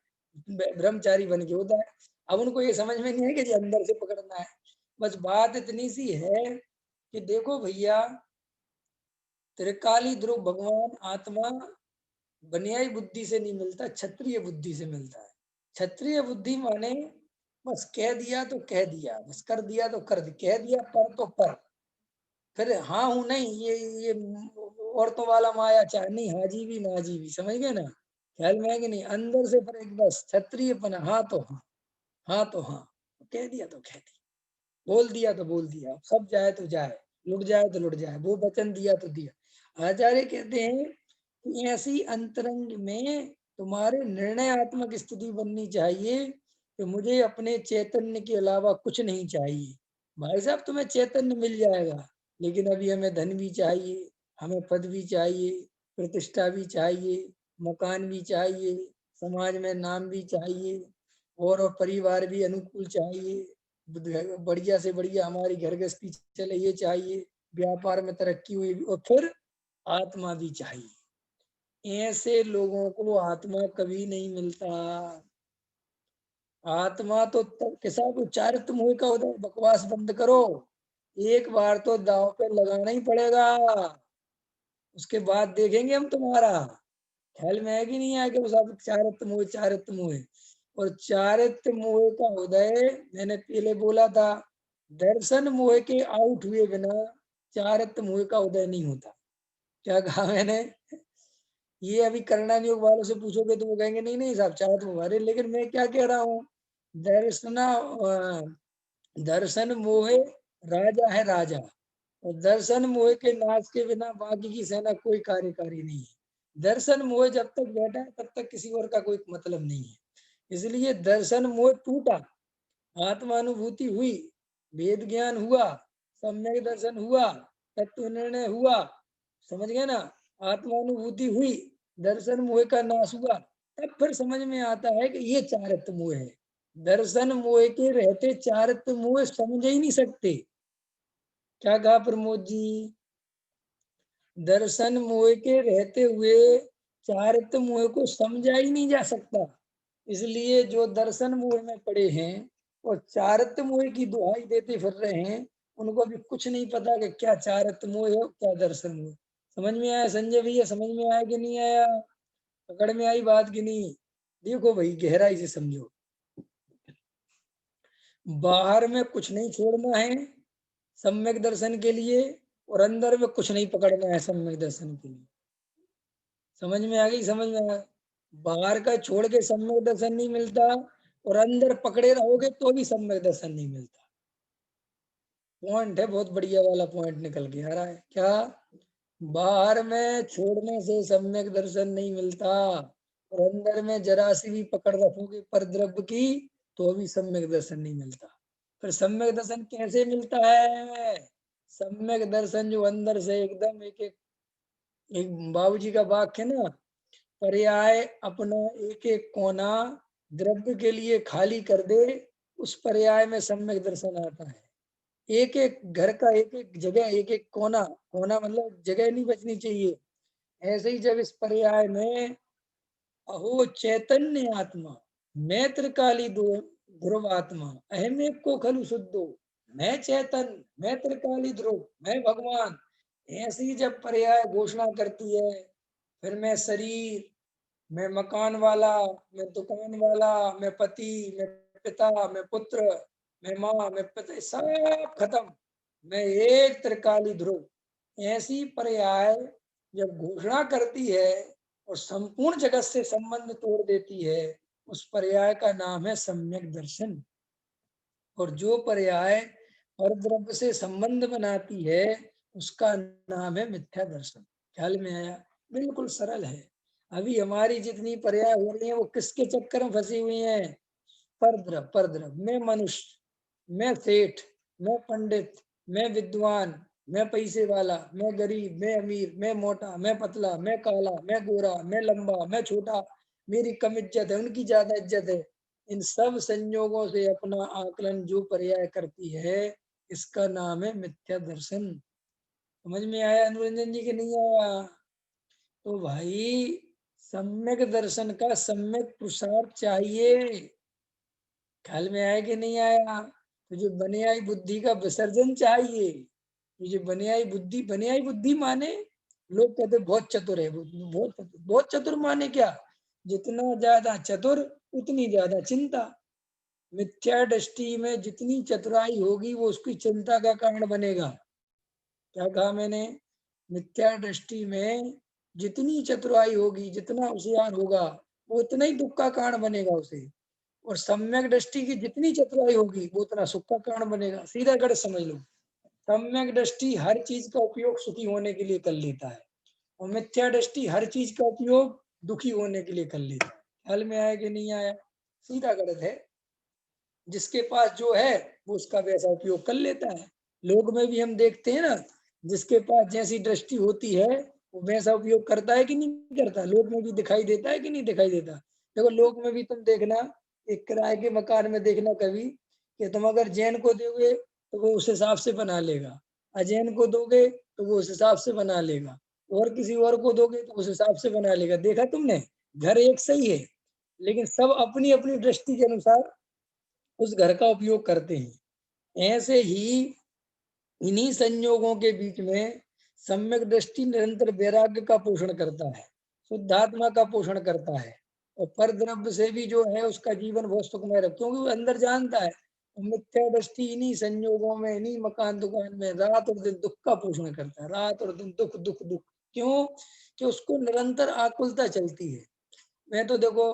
ब्रह्मचारी बन के होता है। अब उनको ये समझ में नहीं है कि जी अंदर से पकड़ना है। बस बात इतनी सी है कि देखो भैया, त्रिकाली ध्रुव भगवान आत्मा बनियाई बुद्धि से नहीं मिलता, क्षत्रिय बुद्धि से मिलता है। क्षत्रिय बुद्धि माने बस कह दिया तो कह दिया, बस कर दिया तो कर दिया, कह दिया पर तो पर। फिर हाँ हूं नहीं, ये औरतों वाला माया चाहे नहीं, हाजी भी नाजी भी, समझ गए ना? ख्याल में है कि नहीं? अंदर से पर एक बस क्षत्रियपना, हाँ तो हाँ, हाँ तो हाँ, कह दिया तो कह दिया, बोल दिया तो बोल दिया, सब जाए तो जाए, लुट जाए तो लुट जाए, वो वचन दिया तो दिया। आचार्य कहते हैं कि ऐसी अंतरंग में तुम्हारे निर्णयात्मक स्थिति बननी चाहिए कि मुझे अपने चैतन्य के अलावा कुछ नहीं चाहिए। भाई साहब तुम्हें चैतन्य मिल जाएगा, लेकिन अभी हमें धन भी चाहिए, हमें पद भी चाहिए, प्रतिष्ठा भी चाहिए, मकान भी चाहिए, समाज में नाम भी चाहिए, और परिवार भी अनुकूल चाहिए, बढ़िया से बढ़िया हमारी घर गृहस्थी चले ये चाहिए, व्यापार में तरक्की हुई, और फिर आत्मा भी चाहिए। ऐसे लोगों को आत्मा कभी नहीं मिलता। आत्मा तो कैसा को चारित्र मोह का होता है। बकवास बंद करो, एक बार तो दांव पे लगाना ही पड़ेगा, उसके बाद देखेंगे हम तुम्हारा। ख्याल में है कि नहीं है कि वो सब चारित्र मोह, चारित्र मोह। और चारित्र मोह का उदय मैंने पहले बोला था, दर्शन मोह के आउट हुए बिना चारित्र मोह का उदय नहीं होता। क्या कहा मैंने? ये अभी करना योग वालों से पूछोगे तो वो कहेंगे नहीं नहीं साहब चारित्र मोह। अरे लेकिन मैं क्या कह रहा हूँ, दर्शना दर्शन मोह राजा है राजा, और दर्शन मोह के नाश के बिना बाकी की सेना कोई कार्यकारी नहीं है। दर्शन मोह जब तक बैठा है तब तक किसी और का कोई मतलब नहीं है। इसलिए दर्शन मोह टूटा, आत्मानुभूति हुई, वेद ज्ञान हुआ, सम्यक दर्शन हुआ, तत्व निर्णय हुआ, समझ गए ना? आत्मानुभूति हुई, दर्शन मोह का नाश हुआ, तब फिर समझ में आता है कि ये चारित्र मोह है। दर्शन मोह के रहते चारित्र मोह समझ ही नहीं सकते। क्या कहा प्रमोद जी? दर्शन मोह के रहते हुए चारित्र मोह को समझा ही नहीं जा सकता। इसलिए जो दर्शन मोह में पड़े हैं और चारित्र मोह की दुहाई देते फिर रहे हैं, उनको अभी कुछ नहीं पता कि क्या चारित्र मोह है क्या दर्शन मोह। समझ में आया संजय भैया? समझ में आया कि नहीं आया? पकड़ में आई बात कि नहीं? देखो भाई गहराई से समझो, बाहर में कुछ नहीं छोड़ना है सम्यक दर्शन के लिए, और अंदर में कुछ नहीं पकड़ना है सम्यक दर्शन के लिए। समझ में आ गई? समझ में आ? बाहर का छोड़ के सम्यक दर्शन नहीं मिलता, और अंदर पकड़े रहोगे तो भी सम्यक दर्शन नहीं मिलता। पॉइंट है, बहुत बढ़िया वाला पॉइंट निकल के आ रहा है। क्या? बाहर में छोड़ने से सम्यक दर्शन नहीं मिलता, और अंदर में जरा सी भी पकड़ रखोगे पर द्रव्य की तो भी सम्यक दर्शन नहीं मिलता। फिर सम्यक दर्शन कैसे मिलता है? सम्यक दर्शन जो अंदर से एकदम एक एक, एक बाबूजी का वाक्य है ना, पर्याय अपना एक एक कोना द्रव्य के लिए खाली कर दे, उस पर्याय में सम्यक दर्शन आता है। एक एक घर का एक एक जगह, एक एक कोना, कोना मतलब जगह नहीं बचनी चाहिए। ऐसे ही जब इस पर्याय में अहो चैतन्य आत्मा, मैं त्रिकाली ध्रुव आत्मा, अहम एक को खलु शुद्धो, मैं चैतन्य, मैं त्रिकाली ध्रुव, मैं भगवान, ऐसी जब पर्याय घोषणा करती है, फिर मैं शरीर, मैं मकान वाला, मैं दुकान वाला, मैं पति, मैं पिता, मैं पुत्र, मैं माँ, मैं पिता, सब खत्म, मैं एक त्रिकाली ध्रुव, ऐसी पर्याय जब घोषणा करती है और संपूर्ण जगत से संबंध तोड़ देती है, उस पर्याय का नाम है सम्यक दर्शन। और जो पर्याय और द्रव्य से संबंध बनाती है, उसका नाम है मिथ्या दर्शन। ख्याल में आया? बिल्कुल सरल है। अभी हमारी जितनी पर्याय हो रही है वो किसके चक्कर में फंसी हुई हैं? परद्रव। मैं मनुष्य, मैं सेठ, मैं पंडित, मैं विद्वान, मैं पैसे वाला, मैं गरीब, मैं अमीर, मैं मोटा, मैं पतला, मैं काला, मैं गोरा, मैं लंबा, मैं छोटा, मेरी कम इज्जत है, उनकी ज्यादा इज्जत है। इन सब संयोगों से अपना आकलन जो पर्याय करती है, इसका नाम है मिथ्या दर्शन। समझ में आया अनुरंजन जी के नहीं आया? तो भाई सम्यक दर्शन का सम्यक पुरुषार्थ चाहिए। ख्याल में आया कि नहीं आया? तो जो बनियाई बुद्धि का विसर्जन चाहिए। ये जो बनियाई बुद्धि माने, लोग कहते बहुत चतुर है, बहुत चतुर माने क्या? जितना ज्यादा चतुर उतनी ज्यादा चिंता। मिथ्या दृष्टि में जितनी चतुराई होगी वो उसकी चिंता का कारण बनेगा। क्या कहा मैंने? मिथ्या दृष्टि में जितनी चतुराई होगी, जितना होशियार होगा, वो उतना ही दुख का कारण बनेगा उसे। और सम्यक दृष्टि की जितनी चतुराई होगी, वो उतना सुख का कारण बनेगा। सीधा गढ़ समझ लो। सम्यक दृष्टि हर चीज का उपयोग सुखी होने के लिए कर लेता है, और मिथ्या दृष्टि हर चीज का उपयोग दुखी होने के लिए कर लेता है। ख्याल में आया कि नहीं आया? सीधा गलत है। जिसके पास जो है वो उसका वैसा उपयोग कर लेता है। लोग में भी हम देखते हैं ना, जिसके पास जैसी दृष्टि होती है वो वैसा उपयोग करता है कि नहीं करता? लोग में भी दिखाई देता है कि नहीं दिखाई देता? देखो लोग में भी तुम देखना, एक किराए के मकान में देखना कभी, कि तुम अगर जैन को दोगे तो वो उस हिसाब से बना लेगा, अजैन को दोगे तो वो उस हिसाब से बना लेगा, और किसी और को दोगे तो उस हिसाब से बना लेगा। देखा तुमने? घर एक सही है, लेकिन सब अपनी अपनी दृष्टि के अनुसार उस घर का उपयोग करते हैं। ऐसे ही इन्हीं संयोगों के बीच में सम्यक दृष्टि निरंतर वैराग्य का पोषण करता है, शुद्धात्मा का पोषण करता है, और पर द्रव्य से भी जो है उसका जीवन बहुत सुखमय रहे, क्योंकि वो अंदर जानता है। मिथ्या दृष्टि इन्हीं संयोगों में, इन्हीं मकान दुकान में रात और दिन दुख का पोषण करता है, रात और दिन दुख दुख दुख। क्यों? कि उसको निरंतर आकुलता चलती है। मैं तो देखो,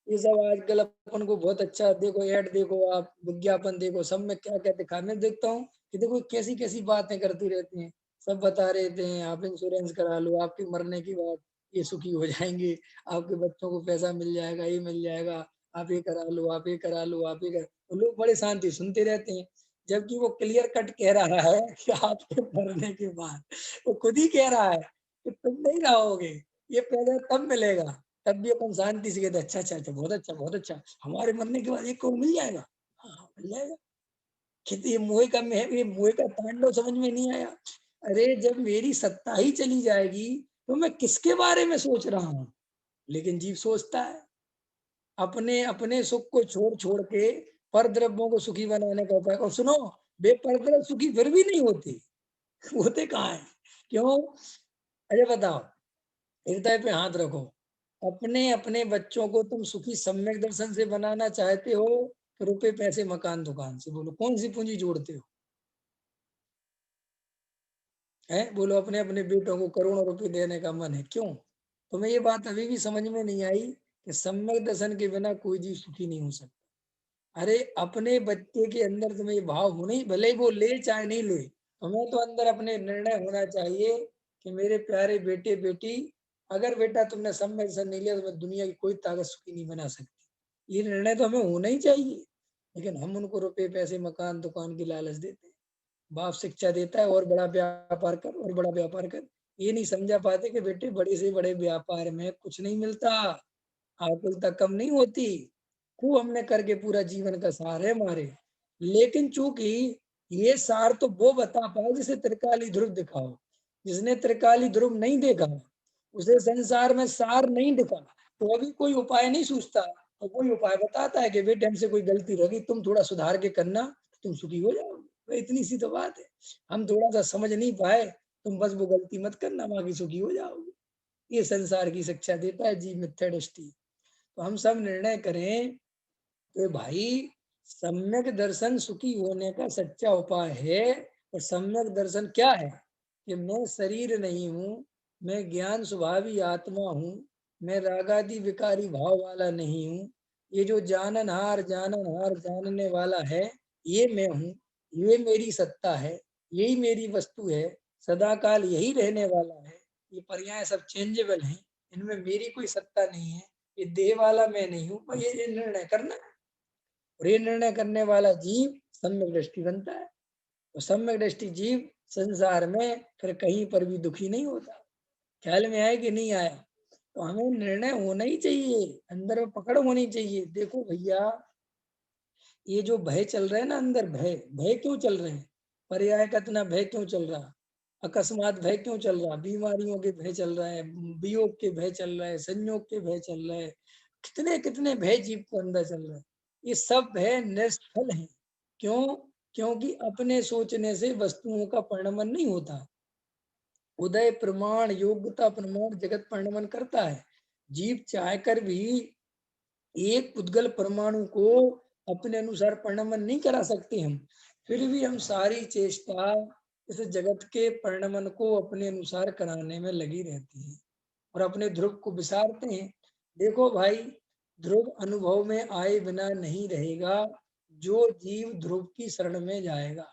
ये सब आजकल अपन को बहुत अच्छा, देखो ऐड देखो, आप विज्ञापन देखो, सब में क्या क्या दिखा, मैं देखता हूँ कि देखो कैसी कैसी बातें करती रहती हैं। सब बता रहते हैं आप इंश्योरेंस करा लो, आपके मरने के बाद ये सुखी हो जाएंगे, आपके बच्चों को पैसा मिल जाएगा, ये मिल जाएगा, आप ये करा लो, आप ये करा लो, आप ये कर। तो लोग बड़े शांति सुनते रहते हैं, जबकि वो क्लियर कट कह रहा है कि आपके मरने के बाद, वो खुद ही कह रहा है कि तुम नहीं रहोगे, ये पहले तब मिलेगा। तब भी अपन शांति से कहते अच्छा अच्छा अच्छा, बहुत अच्छा बहुत अच्छा, हमारे मरने के बाद 1 करोड़ मिल जाएगा। हाँ हाँ, मिल जाएगा। खेती ये ये मोहे का तांडव समझ में नहीं आया। अरे जब मेरी सत्ता ही चली जाएगी तो मैं किसके बारे में सोच रहा हूँ? लेकिन जीव सोचता है, अपने अपने सुख को छोड़ छोड़ के पर द्रव्यों को सुखी बनाने का उपाय। और सुनो, वे पर द्रव्य सुखी फिर भी नहीं होते। होते कहाँ है? क्यों? अरे बताओ, हृदय पे हाथ रखो। अपने अपने बच्चों को तुम सुखी सम्यक दर्शन से बनाना चाहते हो, तो रुपए पैसे मकान दुकान से, बोलो कौन सी पूंजी जोड़ते हो? है बोलो, अपने अपने बेटों को करोड़ों रुपए देने का मन है, क्यों? तुम्हें ये बात अभी भी समझ में नहीं आई कि सम्यक दर्शन के बिना कोई जीव सुखी नहीं हो सकता। अरे अपने बच्चे के अंदर तुम्हें ये भाव होना ही, भले ही वो ले चाहे नहीं ले, तुम्हें तो अंदर अपने निर्णय होना चाहिए कि मेरे प्यारे बेटे बेटी, अगर बेटा तुमने सम्यक दर्शन नहीं लिया तो मैं दुनिया की कोई ताकत सुखी नहीं बना सकती। ये निर्णय तो हमें होना ही चाहिए। लेकिन हम उनको रुपए पैसे मकान दुकान की लालच देते हैं। बाप शिक्षा देता है, और बड़ा व्यापार कर, और बड़ा व्यापार कर। ये नहीं समझा पाते कि बेटे बड़े से बड़े व्यापार में कुछ नहीं मिलता, आकुलता कम नहीं होती। खूब हमने करके पूरा जीवन का सार है हमारे। लेकिन चूंकि ये सार तो वो बता पाओ जिसे त्रिकाली ध्रुव दिखाओ। जिसने त्रिकाली ध्रुव नहीं देखा, उसे संसार में सार नहीं दिखा। तो अभी कोई उपाय नहीं सूझता, तो कोई उपाय बताता है कि बेटे हमसे कोई गलती रही, तुम थोड़ा सुधार के करना, तुम सुखी हो जाओगे। तो इतनी सी तो बात है। हम थोड़ा सा समझ नहीं पाए, तुम बस वो गलती मत करना, बाकी सुखी हो जाओगे। ये संसार की शिक्षा देता है जीव मिथ्या दृष्टि। तो हम सब निर्णय करें कि भाई सम्यक दर्शन सुखी होने का सच्चा उपाय है। और सम्यक दर्शन क्या है? कि मैं शरीर नहीं हूँ, मैं ज्ञान स्वभावी आत्मा हूँ, मैं रागादि विकारी भाव वाला नहीं हूँ। ये जो जाननहार जानने वाला है, ये मैं हूँ, ये मेरी सत्ता है, यही मेरी वस्तु है, सदा काल यही रहने वाला है। ये पर्याय सब चेंजेबल हैं, इनमें मेरी कोई सत्ता नहीं है, ये देह वाला मैं नहीं हूँ। पर ये निर्णय करना है, और ये निर्णय करने वाला जीव सम्यक दृष्टि बनता है। तो सम्यक दृष्टि जीव संसार में फिर कहीं पर भी दुखी नहीं होता। ख्याल में आया कि नहीं आया? तो हमें निर्णय होना ही चाहिए, अंदर में पकड़ होनी चाहिए। देखो भैया, ये जो भय चल रहे हैं ना अंदर, भय भय क्यों चल रहे हैं? पर्याय का इतना भय क्यों चल रहा? अकस्मात भय क्यों चल रहा? बीमारियों के भय चल रहा है, वियोग के भय चल रहा है, संयोग के भय चल रहे हैं, कितने कितने भय जीव को अंदर चल रहे हैं। ये सब भय निष्फल है। क्यों? क्योंकि अपने सोचने से वस्तुओं का परिणमन नहीं होता। उदय प्रमाण, योग्यता प्रमाण जगत परिणमन करता है। जीव चाहकर भी एक पुद्गल परमाणु को अपने अनुसार परिणमन नहीं करा सकते हम। फिर भी हम सारी चेष्टा इस जगत के परिणमन को अपने अनुसार कराने में लगी रहती है, और अपने ध्रुव को विसारते हैं। देखो भाई, ध्रुव अनुभव में आए बिना नहीं रहेगा। जो जीव ध्रुव की शरण में जाएगा,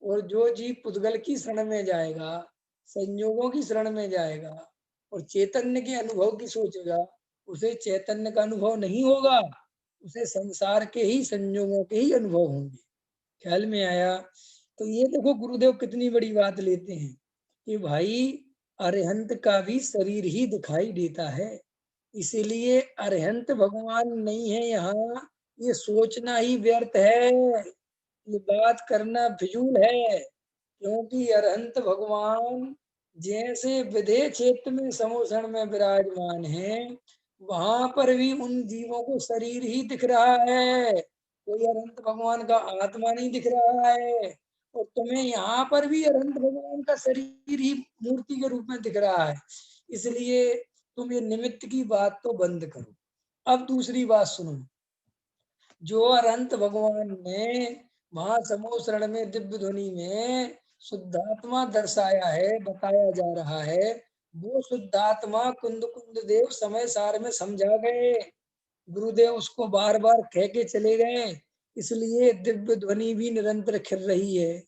और जो जीव पुद्गल की शरण में जाएगा, संयोगों की शरण में जाएगा, और चैतन्य के अनुभव की सोचेगा, उसे चैतन्य का अनुभव नहीं होगा, उसे संसार के ही संयोगों के ही अनुभव होंगे। ख्याल में आया? तो ये देखो गुरुदेव कितनी बड़ी बात लेते हैं कि भाई अरिहंत का भी शरीर ही दिखाई देता है, इसीलिए अरिहंत भगवान नहीं है यहाँ। ये सोचना ही व्यर्थ है, ये बात करना फिजूल है। क्योंकि अरहंत भगवान जैसे विधेय क्षेत्र में समोषण में विराजमान है, वहां पर भी उन जीवों को शरीर ही दिख रहा है, कोई अरहंत भगवान का आत्मा नहीं दिख रहा है। और तुम्हें यहाँ पर भी अरहंत भगवान का शरीर ही मूर्ति के रूप में दिख रहा है। इसलिए तुम ये निमित्त की बात तो बंद करो। अब दूसरी बात सुनो। जो अरहंत भगवान ने महासमोसरण में दिव्य ध्वनि में शुद्धात्मा दर्शाया है, बताया जा रहा है, वो शुद्धात्मा कुंद कुंद देव समय सार में समझा गए। गुरुदेव उसको बार बार कह के चले गए, इसलिए दिव्य ध्वनि भी निरंतर खिल रही है।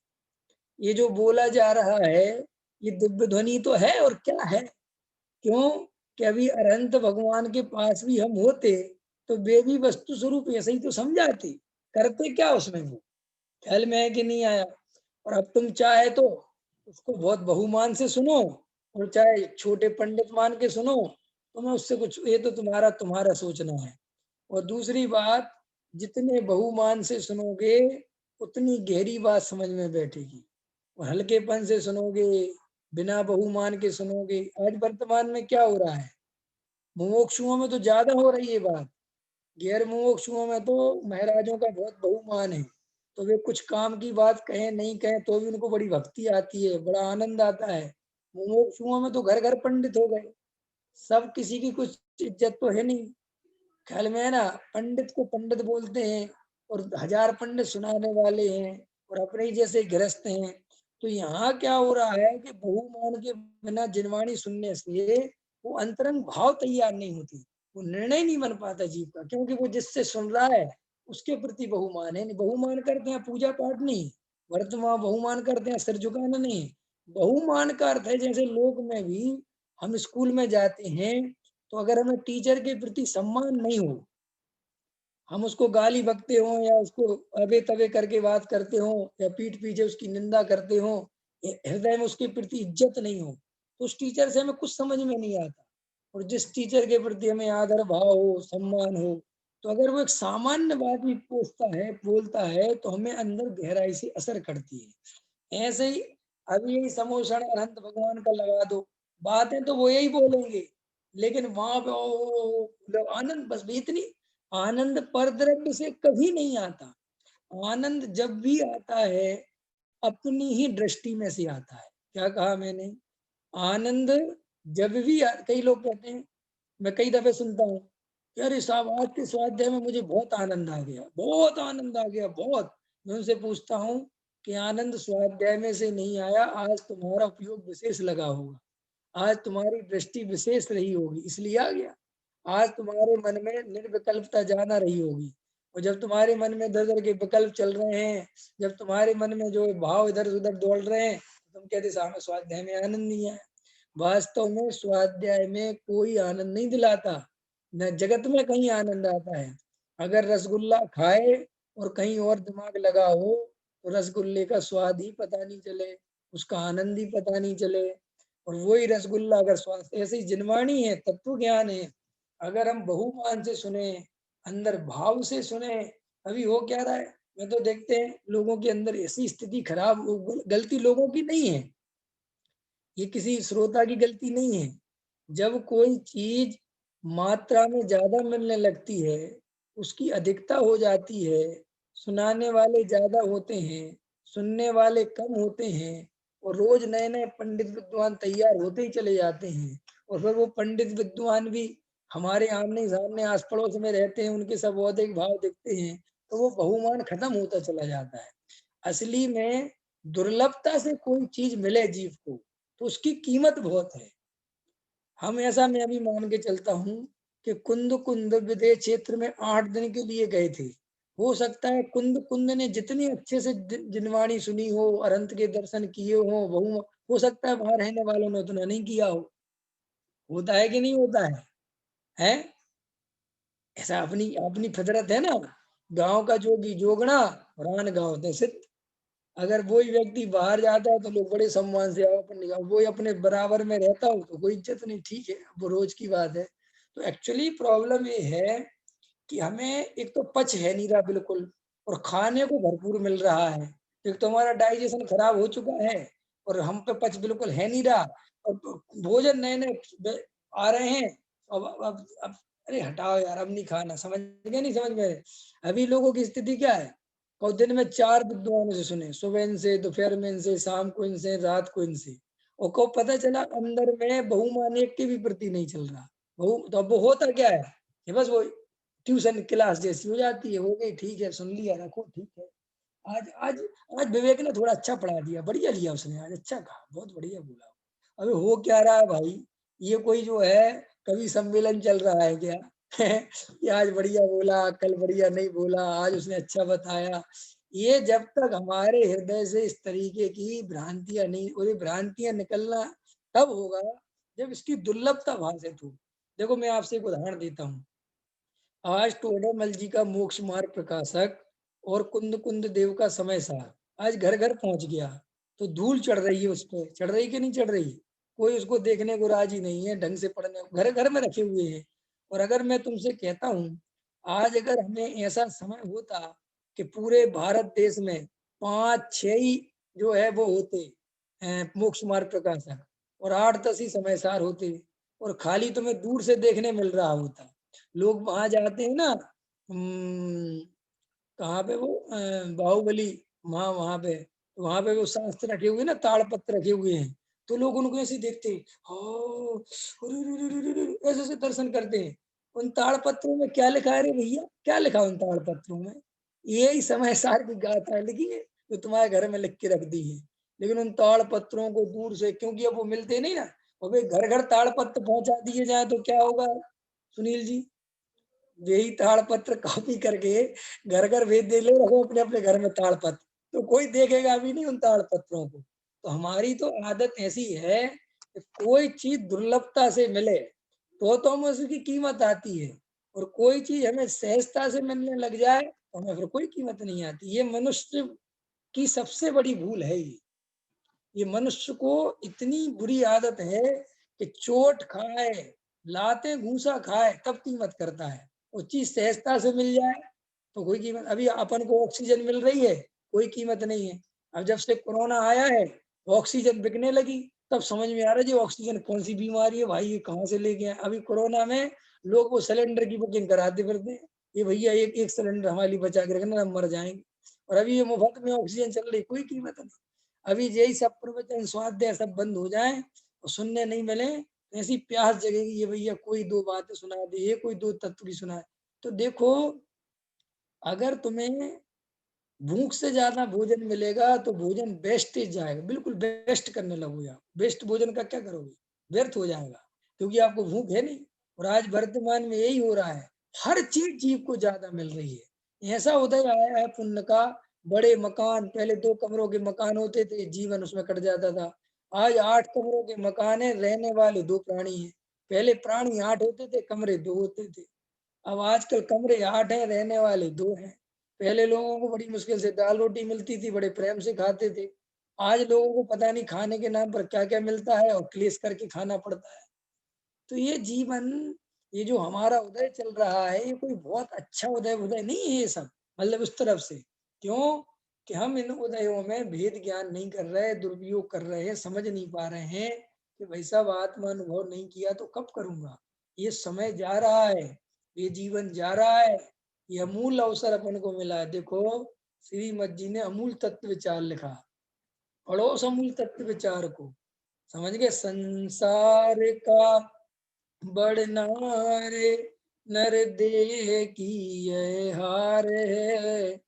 ये जो बोला जा रहा है, ये दिव्य ध्वनि तो है, और क्या है? क्यों? कि अभी अरहंत भगवान के पास भी हम होते, तो वे भी वस्तु स्वरूप ऐसे ही तो समझाते, करते क्या उसमें वो? ख्याल में है कि नहीं आया? और अब तुम चाहे तो उसको बहुत बहुमान से सुनो, और चाहे छोटे पंडित मान के सुनो, तो मैं उससे कुछ, ये तो तुम्हारा तुम्हारा सोचना है। और दूसरी बात, जितने बहुमान से सुनोगे उतनी गहरी बात समझ में बैठेगी, और हल्केपन से सुनोगे, बिना बहुमान के सुनोगे। आज वर्तमान में क्या हो रहा है? मुमुक्षुओं में तो ज्यादा हो रही है बात, गैर मुमुक्षुओं में तो महाराजों का बहुत बहुमान है। तो वे कुछ काम की बात कहें नहीं कहें तो भी उनको बड़ी भक्ति आती है, बड़ा आनंद आता है। मुमुक्षुओं में तो घर घर पंडित हो गए, सब, किसी की कुछ इज्जत तो है नहीं। ख्याल में है ना? पंडित को पंडित बोलते हैं, और हजार पंडित सुनाने वाले हैं, और अपने ही जैसे गृहस्थ हैं। तो यहाँ क्या हो रहा है कि बहुमान के बिना जिनवाणी सुनने से वो अंतरंग भाव तैयार नहीं होती, वो निर्णय नहीं बन पाता जीव का, क्योंकि वो जिससे सुन रहा है उसके प्रति बहुमान है। नहीं, बहुमान करते हैं पूजा पाठ नहीं, वर्तमान बहुमान करते हैं सिर झुकाना नहीं। बहुमान का अर्थ है, जैसे लोक में भी हम स्कूल में जाते हैं, तो अगर हमें टीचर के प्रति सम्मान नहीं हो, हम उसको गाली बकते हो, या उसको अबे तबे करके बात करते हो, या पीठ पीछे उसकी निंदा करते हो, हृदय में उसके प्रति इज्जत नहीं हो, तो उस टीचर से हमें कुछ समझ में नहीं आता। और जिस टीचर के प्रति हमें आदर भाव हो, सम्मान हो, तो अगर वो एक सामान्य बात भी पूछता है, बोलता है, तो हमें अंदर गहराई से असर करती है। ऐसे ही अभी यही समोषण अनंत भगवान का लगा दो, बातें तो वो यही बोलेंगे, लेकिन वहां पे मतलब आनंद, बस इतनी आनंद परद्रव्य से कभी नहीं आता। आनंद जब भी आता है अपनी ही दृष्टि में से आता है। क्या कहा मैंने? आनंद जब भी कई लोग कहते हैं, मैं कई दफे सुनता हूँ कि अरे साहब आज के स्वाध्याय में मुझे बहुत आनंद आ गया, बहुत आनंद आ गया, बहुत। मैं उनसे पूछता हूँ कि आनंद स्वाध्याय में से नहीं आया, आज तुम्हारा उपयोग विशेष लगा होगा, आज तुम्हारी दृष्टि विशेष रही होगी इसलिए आ गया। आज तुम्हारे मन में निर्विकल्पता ज्यादा रही होगी, और जब तुम्हारे मन में इधर उधर के विकल्प चल रहे हैं, जब तुम्हारे मन में जो भाव इधर उधर दौड़ रहे हैं, तो तुम कहते सामने स्वाध्याय में आनंद नहीं आया। वास्तव में स्वाध्याय में कोई आनंद नहीं दिलाता, न जगत में कहीं आनंद आता है। अगर रसगुल्ला खाए और कहीं और दिमाग लगा हो तो रसगुल्ले का स्वाद ही पता नहीं चले, उसका आनंद ही पता नहीं चले। और वही रसगुल्ला अगर स्वाद ऐसे ही जिनवाणी है, तत्व ज्ञान है, अगर हम बहुमान से सुने, अंदर भाव से सुने, अभी हो क्या रहा है, मैं तो देखते हैं लोगों के अंदर ऐसी स्थिति खराब, गलती लोगों की नहीं है, ये किसी श्रोता की गलती नहीं है। जब कोई चीज मात्रा में ज्यादा मिलने लगती है, उसकी अधिकता हो जाती है, सुनाने वाले ज्यादा होते हैं, सुनने वाले कम होते हैं, और रोज नए नए पंडित विद्वान तैयार होते ही चले जाते हैं, और फिर वो पंडित विद्वान भी हमारे आमने सामने आस पड़ोस में रहते हैं, उनके सब बौद्धिक भाव दिखते हैं, तो वो बहुमान खत्म होता चला जाता है। असली में दुर्लभता से कोई चीज मिले जीव को तो उसकी कीमत बहुत है। हम ऐसा, मैं अभी मान के चलता हूँ कि कुंद कुंद विदेह क्षेत्र में 8 दिन के लिए गए थे। हो सकता है कुंद कुंद ने जितनी अच्छे से जिनवाणी सुनी हो, अनंत के दर्शन किए हो सकता है वहां रहने वालों ने उतना नहीं किया हो। होता है कि नहीं होता है? हैं? ऐसा अपनी अपनी फितरत है ना। गांव का जोगी जोगना, रान गांव ते सिद्ध। अगर वही व्यक्ति बाहर जाता है तो लोग बड़े सम्मान से आओ अपन निकाल, वही अपने बराबर में रहता हो तो कोई इज्जत नहीं, ठीक है, वो रोज की बात है। तो एक्चुअली प्रॉब्लम ये है कि हमें एक तो पच है नहीं रहा बिल्कुल, और खाने को भरपूर मिल रहा है। एक तो हमारा डाइजेशन खराब हो चुका है, और हम पे पच बिल्कुल है नहीं रहा, और भोजन नए नए आ रहे हैं। अब अरे हटाओ यार, अब नहीं खाना, समझ गए नहीं समझ में? अभी लोगों की स्थिति क्या है, और दिन में 4 विद्वानों से सुने, सुबह इनसे, दोपहर में इनसे, शाम को इनसे, रात को इनसे, और को पता चला अंदर में बहुमान एक के भी प्रति नहीं चल रहा। बहु तो अब वो होता क्या है कि बस वो ट्यूशन क्लास जैसी हो जाती है, हो गई ठीक है, सुन लिया, रखो ठीक है। आज आज आज विवेक ने थोड़ा अच्छा पढ़ा दिया, बढ़िया लिया उसने, आज अच्छा कहा, बहुत बढ़िया बोला। अबे हो क्या रहा है भाई, ये कोई जो है कवि सम्मेलन चल रहा है क्या? कि आज बढ़िया बोला, कल बढ़िया नहीं बोला, आज उसने अच्छा बताया। ये जब तक हमारे हृदय से इस तरीके की भ्रांतियां नहीं, और ये भ्रांतियां निकलना तब होगा जब इसकी दुर्लभता भाषित हो। देखो मैं आपसे एक उदाहरण देता हूँ। आज टोडरमल जी का मोक्ष मार्ग प्रकाशक और कुंद कुंद देव का समय सार आज घर घर पहुंच गया, तो धूल चढ़ रही है उस पर, चढ़ रही कि नहीं चढ़ रही? कोई उसको देखने को राजी नहीं है, ढंग से पढ़ने घर घर में रखे हुए हैं। और अगर मैं तुमसे कहता हूँ, आज अगर हमें ऐसा समय होता कि पूरे भारत देश में 5-6 ही जो है वो होते मोक्ष मार्ग प्रकाशक, और 8-10 ही समय सार होते, और खाली तुम्हें दूर से देखने मिल रहा होता। लोग वहां जाते हैं ना, कहाँ पे वो बाहुबली, वहां वहां पे, तो वहां पे वो शास्त्र रखे हुए ना, ताड़पत्र रखे हुए हैं, तो लोग उनको ऐसे देखते हैं, "हाँ, अरे रे रे रे रे रे", ऐसे ऐसे दर्शन करते हैं। उन ताड़पत्रों में क्या लिखा है रे भैया, क्या लिखा है उन ताड़पत्रों में? यही समय सार की गाथा लिखी है जो तुम्हारे घर में लिख के रख दी है। लेकिन उन ताड़पत्रों को दूर से, क्योंकि अब वो मिलते नहीं ना, अब घर घर ताड़पत्र पहुंचा दिए जाए तो क्या होगा सुनील जी? यही ताड़पत्र कॉपी करके घर घर भेज दे, ले रखो अपने अपने घर में ताड़पत्र, तो कोई देखेगा भी नहीं उन ताड़पत्रों को। तो हमारी तो आदत ऐसी है कि कोई चीज दुर्लभता से मिले तो हमें उसकी कीमत आती है, और कोई चीज हमें सहजता से मिलने लग जाए तो हमें फिर कोई कीमत नहीं आती। ये मनुष्य की सबसे बड़ी भूल है। ये मनुष्य को इतनी बुरी आदत है कि चोट खाए, लाते घूसा खाए तब कीमत करता है। वो चीज सहजता से मिल जाए तो कोई कीमत, अभी अपन को ऑक्सीजन मिल रही है, कोई कीमत नहीं है। अब जब से कोरोना आया है, ऑक्सीजन बिकने लगी, तब समझ में आ रहा है जी ऑक्सीजन कौन सी बीमारी है भाई, ये कहाँ से लेके आए। अभी कोरोना में लोग वो सिलेंडर की बुकिंग कराते फिरते हैं, ये भैया एक एक सिलेंडर हमारे लिए बचा के रखना, हम मर जाएंगे। और अभी ये मुफ्त में ऑक्सीजन चल रही, कोई कीमत नहीं। अभी यही सब प्रवचन स्वाध्याय सब बंद हो जाए और सुनने नहीं मिले, ऐसी प्यास जगेगी ये भैया कोई दो बातें सुना दे, ये कोई दो तत्व की सुनाए। तो देखो, अगर तुम्हें भूख से ज्यादा भोजन मिलेगा तो भोजन वेस्टेज जाएगा, बिल्कुल वेस्ट करने लगोगे आप। वेस्ट भोजन का क्या करोगे, व्यर्थ हो जाएगा, क्योंकि आपको भूख है नहीं। और आज वर्तमान में यही हो रहा है, हर चीज जीव को ज्यादा मिल रही है। ऐसा उदय आया है पुण्य का, बड़े मकान, पहले 2 कमरों के मकान होते थे, जीवन उसमें कट जाता था। आज 8 कमरों के मकान है, रहने वाले 2 प्राणी हैं। पहले प्राणी 8 होते थे, कमरे 2 होते थे। अब आजकल कमरे 8 हैं, रहने वाले 2 हैं। पहले लोगों को बड़ी मुश्किल से दाल रोटी मिलती थी, बड़े प्रेम से खाते थे। आज लोगों को पता नहीं खाने के नाम पर क्या क्या मिलता है और क्लेश करके खाना पड़ता है। तो ये जीवन, ये जो हमारा उदय चल रहा है, ये कोई बहुत अच्छा उदय उदय नहीं है ये सब, मतलब उस तरफ से। क्यों कि हम इन उदयों में भेद ज्ञान नहीं कर रहे, दुरुपयोग कर रहे हैं, समझ नहीं पा रहे हैं कि भाई साहब आत्मा अनुभव नहीं किया तो कब करूंगा। ये समय जा रहा है, ये जीवन जा रहा है, ये अमूल अवसर अपन को मिला है। देखो, श्रीमद जी ने अमूल तत्व विचार लिखा, पढ़ो उस अमूल तत्व विचार को, समझ गए। संसार का बढ़ना रे नर देह की यह हार है,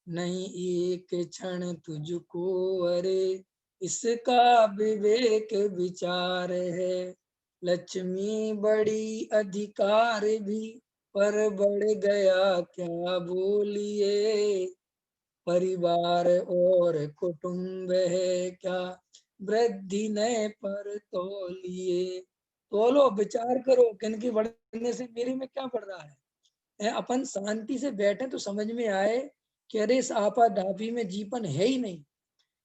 नहीं एक क्षण तुझको अरे इसका विवेक विचार है। लक्ष्मी बड़ी अधिकार भी पर बढ़ गया क्या बोलिए, परिवार और कुटुंब है क्या वृद्धि न पर तोलिए। तोलो, विचार करो किनके बढ़ने से मेरे में क्या बढ़ रहा है। अपन शांति से बैठे तो समझ में आए कि अरे इस आपाधापी में जीवन है ही नहीं,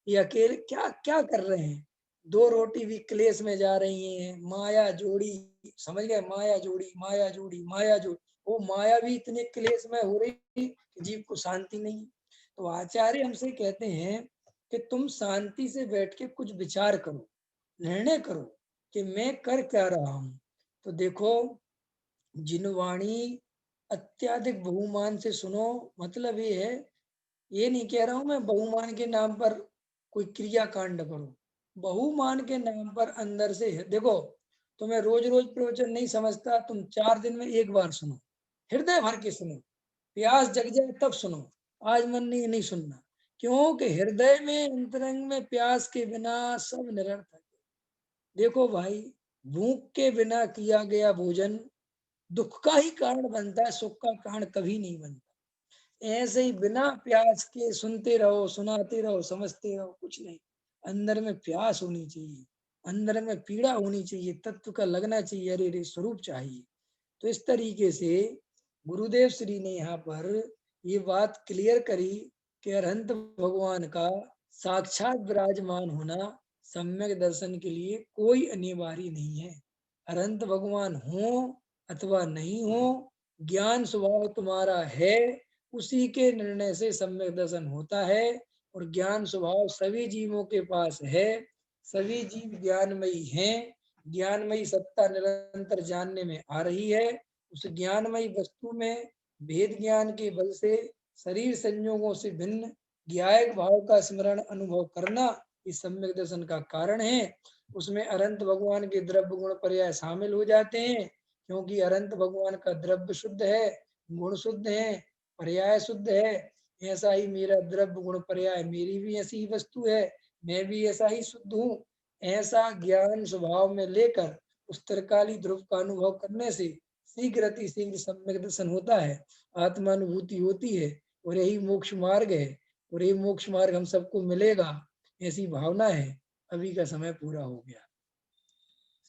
ये अकेले क्या क्या कर रहे हैं। 2 रोटी भी क्लेश में जा रही हैं, माया जोड़ी, समझ गए, माया जोड़ी माया जोड़ी माया जोड़ी, वो माया भी इतने क्लेश में हो रही कि जीव को शांति नहीं। तो आचार्य हमसे कहते हैं कि तुम शांति से बैठ के कुछ विचार करो, निर्णय करो कि मैं कर क्या रहा हूं। तो देखो, जिनवाणी अत्याधिक बहुमान से सुनो, मतलब ये है, ये नहीं कह रहा हूं मैं बहुमान के नाम पर कोई क्रिया कांड करो। बहुमान के नाम पर अंदर से देखो, तुम्हें रोज रोज प्रवचन नहीं समझता, तुम 4 दिन में एक बार सुनो, हृदय भर के सुनो, प्यास जग जाए तब सुनो। आज मन नहीं, नहीं सुनना, क्योंकि हृदय में अंतरंग में प्यास के बिना सब निरर्थक है। देखो भाई, भूख के बिना किया गया भोजन दुख का ही कारण बनता है, सुख का कारण कभी नहीं बनता। ऐसे ही बिना प्यास के सुनते रहो, सुनाते रहो, समझते रहो, कुछ नहीं। अंदर में प्यास होनी चाहिए, अंदर में पीड़ा होनी चाहिए, तत्व का लगना चाहिए, अरे रे स्वरूप चाहिए। तो इस तरीके से गुरुदेव श्री ने यहाँ पर ये बात क्लियर करी कि अरहंत भगवान का साक्षात विराजमान होना सम्यक दर्शन के लिए कोई अनिवार्य नहीं है। अरहंत भगवान हो अथवा नहीं हो, ज्ञान स्वभाव तुम्हारा है, उसी के निर्णय से सम्यक दर्शन होता है। और ज्ञान स्वभाव सभी जीवों के पास है, सभी जीव ज्ञानमयी हैं। ज्ञानमयी सत्ता निरंतर जानने में आ रही है। उस ज्ञानमयी वस्तु में भेद ज्ञान के बल से शरीर संयोगों से भिन्न ज्ञायक भाव का स्मरण अनुभव करना इस सम्यक दर्शन का कारण है। उसमें अनंत भगवान के द्रव्य गुण पर्याय शामिल हो जाते हैं, क्योंकि अनंत भगवान का द्रव्य शुद्ध है, गुण शुद्ध है, पर्याय शुद्ध है। ऐसा ही मेरा द्रव्य गुण पर्याय, मेरी भी ऐसी ही वस्तु है, मैं भी ऐसा ही शुद्ध हूँ। ऐसा ज्ञान स्वभाव में लेकर उस तरकाली ध्रुव का अनुभव करने से शीघ्र अति शीघ्र सम्यक दर्शन होता है, आत्मानुभूति होती है, और यही मोक्ष मार्ग है। और ये मोक्ष मार्ग हम सबको मिलेगा, ऐसी भावना है। अभी का समय पूरा हो गया।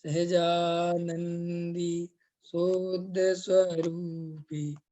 सहजानंदी शोध स्वरूपी